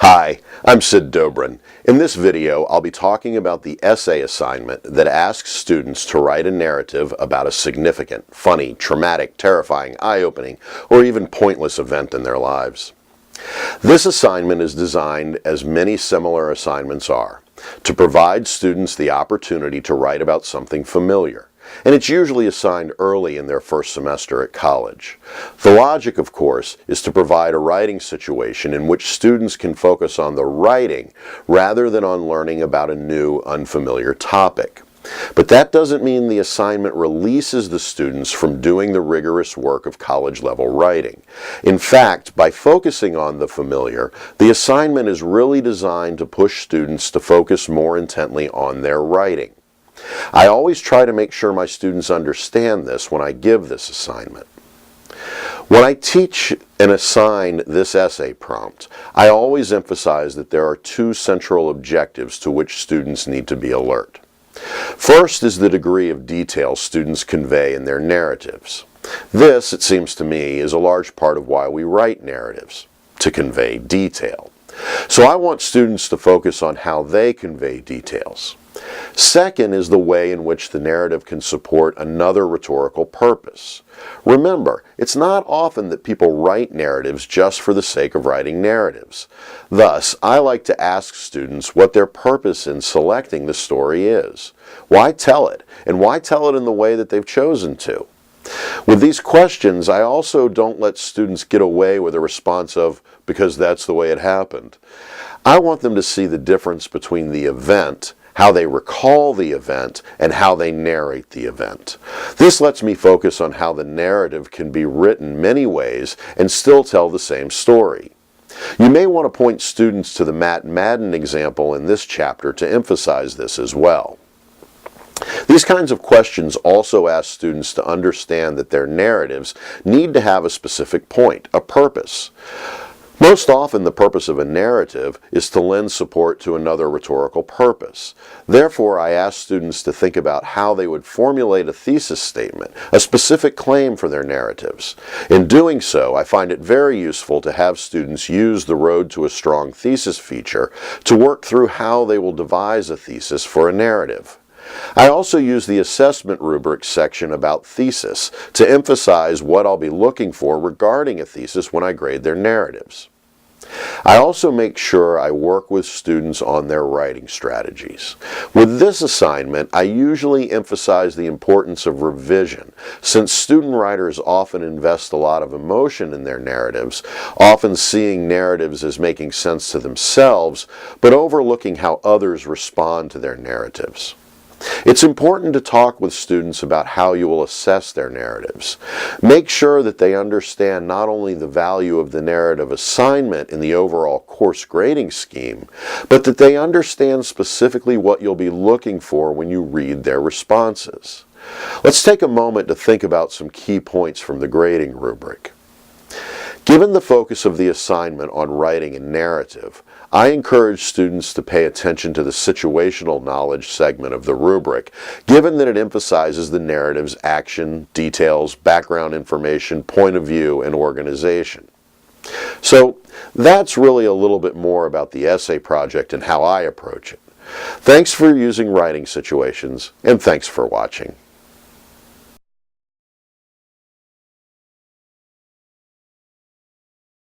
Hi, I'm Sid Dobrin. In this video, I'll be talking about the essay assignment that asks students to write a narrative about a significant, funny, traumatic, terrifying, eye-opening, or even pointless event in their lives. This assignment is designed, as many similar assignments are, to provide students the opportunity to write about something familiar. And it's usually assigned early in their first semester at college. The logic, of course, is to provide a writing situation in which students can focus on the writing rather than on learning about a new, unfamiliar topic. But that doesn't mean the assignment releases the students from doing the rigorous work of college-level writing. In fact, by focusing on the familiar, the assignment is really designed to push students to focus more intently on their writing. I always try to make sure my students understand this when I give this assignment. When I teach and assign this essay prompt, I always emphasize that there are two central objectives to which students need to be alert. First is the degree of detail students convey in their narratives. This, it seems to me, is a large part of why we write narratives, to convey detail. So I want students to focus on how they convey details. Second is the way in which the narrative can support another rhetorical purpose. Remember, it's not often that people write narratives just for the sake of writing narratives. Thus, I like to ask students what their purpose in selecting the story is. Why tell it? And why tell it in the way that they've chosen to? With these questions, I also don't let students get away with a response of, because that's the way it happened. I want them to see the difference between the event, how they recall the event, and how they narrate the event. This lets me focus on how the narrative can be written many ways and still tell the same story. You may want to point students to the Matt Madden example in this chapter to emphasize this as well. These kinds of questions also ask students to understand that their narratives need to have a specific point, a purpose. Most often, the purpose of a narrative is to lend support to another rhetorical purpose. Therefore, I ask students to think about how they would formulate a thesis statement, a specific claim for their narratives. In doing so, I find it very useful to have students use the Road to a Strong Thesis feature to work through how they will devise a thesis for a narrative. I also use the assessment rubric section about thesis to emphasize what I'll be looking for regarding a thesis when I grade their narratives. I also make sure I work with students on their writing strategies. With this assignment, I usually emphasize the importance of revision, since student writers often invest a lot of emotion in their narratives, often seeing narratives as making sense to themselves, but overlooking how others respond to their narratives. It's important to talk with students about how you will assess their narratives. Make sure that they understand not only the value of the narrative assignment in the overall course grading scheme, but that they understand specifically what you'll be looking for when you read their responses. Let's take a moment to think about some key points from the grading rubric. Given the focus of the assignment on writing a narrative, I encourage students to pay attention to the situational knowledge segment of the rubric, given that it emphasizes the narrative's action, details, background information, point of view, and organization. So that's really a little bit more about the essay project and how I approach it. Thanks for using writing situations, and thanks for watching.